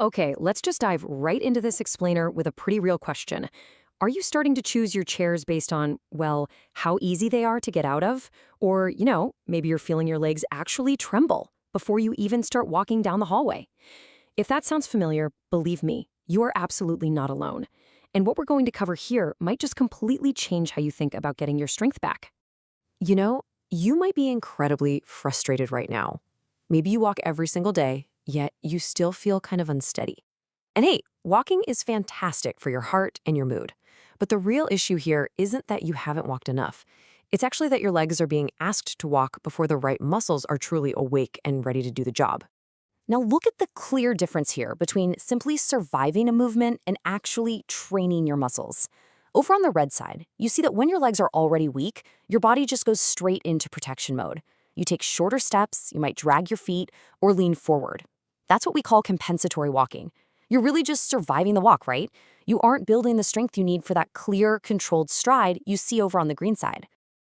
Okay, let's just dive right into this explainer with a pretty real question. Are you starting to choose your chairs based on, well, how easy they are to get out of? Or, maybe you're feeling your legs actually tremble before you even start walking down the hallway? If that sounds familiar, believe me, you are absolutely not alone. And what we're going to cover here might just completely change how you think about getting your strength back. You know, you might be incredibly frustrated right now. Maybe you walk every single day, yet you still feel kind of unsteady. And hey, walking is fantastic for your heart and your mood. But the real issue here isn't that you haven't walked enough. It's actually that your legs are being asked to walk before the right muscles are truly awake and ready to do the job. Now look at the clear difference here between simply surviving a movement and actually training your muscles. Over on the red side, you see that when your legs are already weak, your body just goes straight into protection mode. You take shorter steps, you might drag your feet, or lean forward. That's what we call compensatory walking. You're really just surviving the walk, right? You aren't building the strength you need for that clear, controlled stride you see over on the green side.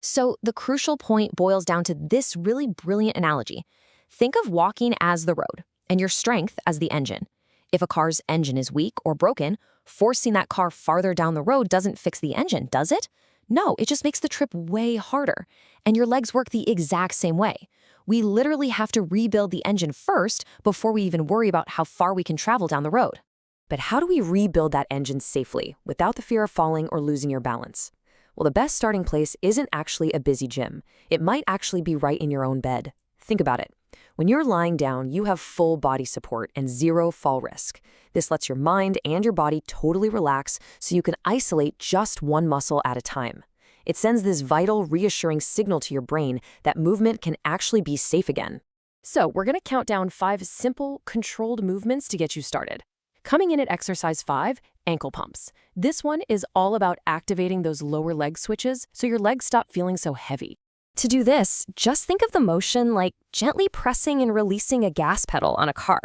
So the crucial point boils down to this really brilliant analogy. Think of walking as the road and your strength as the engine. If a car's engine is weak or broken, forcing that car farther down the road doesn't fix the engine, does it? No, it just makes the trip way harder. And your legs work the exact same way. We literally have to rebuild the engine first before we even worry about how far we can travel down the road. But how do we rebuild that engine safely without the fear of falling or losing your balance? Well, the best starting place isn't actually a busy gym. It might actually be right in your own bed. Think about it. When you're lying down, you have full body support and zero fall risk. This lets your mind and your body totally relax so you can isolate just one muscle at a time. It sends this vital, reassuring signal to your brain that movement can actually be safe again. So we're going to count down 5 simple, controlled movements to get you started. Coming in at exercise 5, ankle pumps. This one is all about activating those lower leg switches so your legs stop feeling so heavy. To do this, just think of the motion like gently pressing and releasing a gas pedal on a car.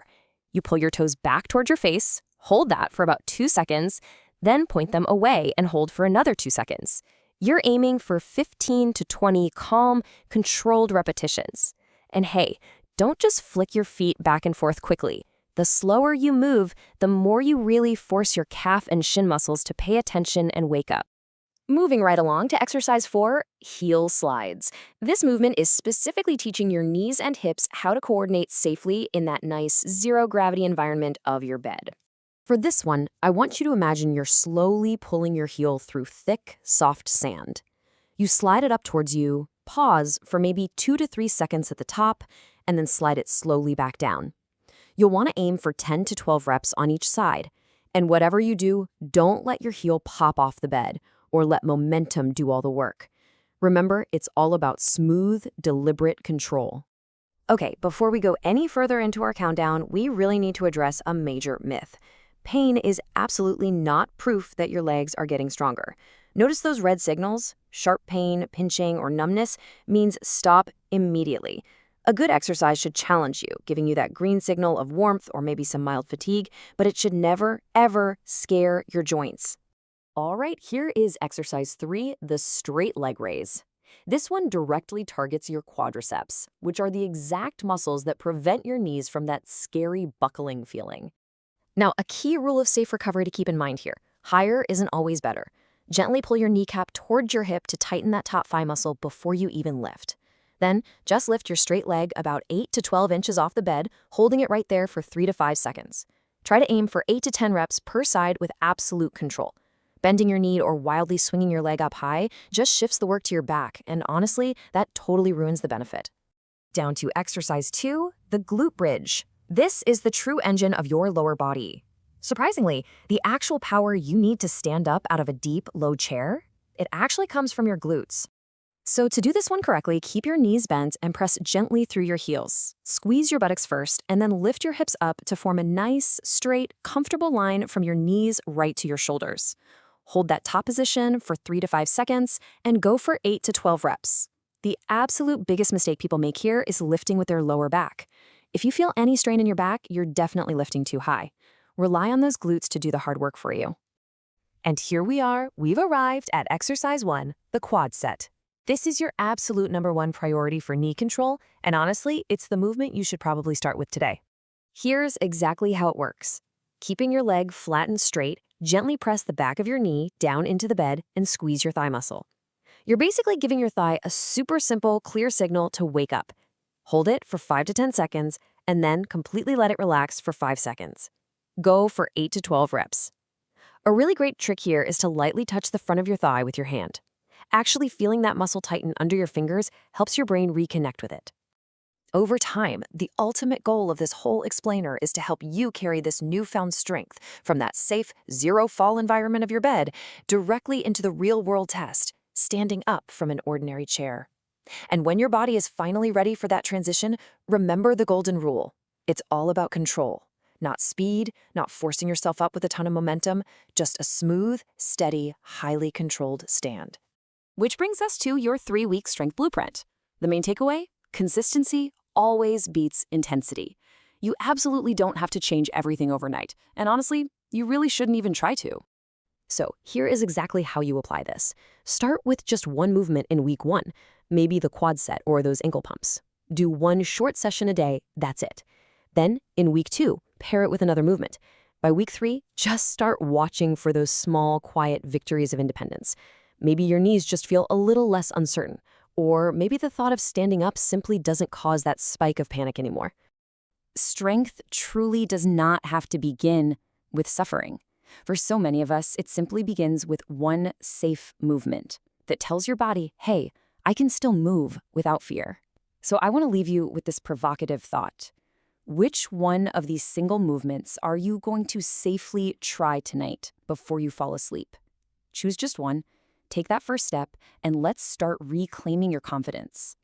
You pull your toes back towards your face, hold that for about 2 seconds, then point them away and hold for another 2 seconds. You're aiming for 15 to 20 calm, controlled repetitions. And hey, don't just flick your feet back and forth quickly. The slower you move, the more you really force your calf and shin muscles to pay attention and wake up. Moving right along to exercise 4, heel slides. This movement is specifically teaching your knees and hips how to coordinate safely in that nice zero-gravity environment of your bed. For this one, I want you to imagine you're slowly pulling your heel through thick, soft sand. You slide it up towards you, pause for maybe 2 to 3 seconds at the top, and then slide it slowly back down. You'll want to aim for 10 to 12 reps on each side. And whatever you do, don't let your heel pop off the bed or let momentum do all the work. Remember, it's all about smooth, deliberate control. Okay, before we go any further into our countdown, we really need to address a major myth. Pain is absolutely not proof that your legs are getting stronger. Notice those red signals? Sharp pain, pinching, or numbness means stop immediately. A good exercise should challenge you, giving you that green signal of warmth or maybe some mild fatigue, but it should never, ever scare your joints. All right, here is exercise 3, the straight leg raise. This one directly targets your quadriceps, which are the exact muscles that prevent your knees from that scary buckling feeling. Now, a key rule of safe recovery to keep in mind here: higher isn't always better. Gently pull your kneecap towards your hip to tighten that top thigh muscle before you even lift. Then, just lift your straight leg about 8 to 12 inches off the bed, holding it right there for 3 to 5 seconds. Try to aim for 8 to 10 reps per side with absolute control. Bending your knee or wildly swinging your leg up high just shifts the work to your back, and honestly, that totally ruins the benefit. Down to exercise 2, the glute bridge. This is the true engine of your lower body. Surprisingly, the actual power you need to stand up out of a deep, low chair, it actually comes from your glutes. So to do this one correctly, keep your knees bent and press gently through your heels. Squeeze your buttocks first, and then lift your hips up to form a nice, straight, comfortable line from your knees right to your shoulders. Hold that top position for 3 to 5 seconds and go for 8 to 12 reps. The absolute biggest mistake people make here is lifting with their lower back. If you feel any strain in your back, you're definitely lifting too high. Rely on those glutes to do the hard work for you. And here we are, we've arrived at exercise 1, the quad set. This is your absolute #1 priority for knee control, and honestly, it's the movement you should probably start with today. Here's exactly how it works. Keeping your leg flat and straight, gently press the back of your knee down into the bed and squeeze your thigh muscle. You're basically giving your thigh a super simple, clear signal to wake up. Hold it for 5 to 10 seconds, and then completely let it relax for 5 seconds. Go for 8 to 12 reps. A really great trick here is to lightly touch the front of your thigh with your hand. Actually feeling that muscle tighten under your fingers helps your brain reconnect with it. Over time, the ultimate goal of this whole explainer is to help you carry this newfound strength from that safe, zero-fall environment of your bed directly into the real-world test, standing up from an ordinary chair. And when your body is finally ready for that transition, remember the golden rule. It's all about control. Not speed, not forcing yourself up with a ton of momentum, just a smooth, steady, highly controlled stand. Which brings us to your 3-week strength blueprint. The main takeaway? Consistency always beats intensity. You absolutely don't have to change everything overnight. And honestly, you really shouldn't even try to. So here is exactly how you apply this. Start with just one movement in week 1, maybe the quad set or those ankle pumps. Do one short session a day, that's it. Then, in week 2, pair it with another movement. By week 3, just start watching for those small, quiet victories of independence. Maybe your knees just feel a little less uncertain, or maybe the thought of standing up simply doesn't cause that spike of panic anymore. Strength truly does not have to begin with suffering. For so many of us, it simply begins with one safe movement that tells your body, hey, I can still move without fear. So I want to leave you with this provocative thought. Which one of these single movements are you going to safely try tonight before you fall asleep? Choose just one, take that first step, and let's start reclaiming your confidence.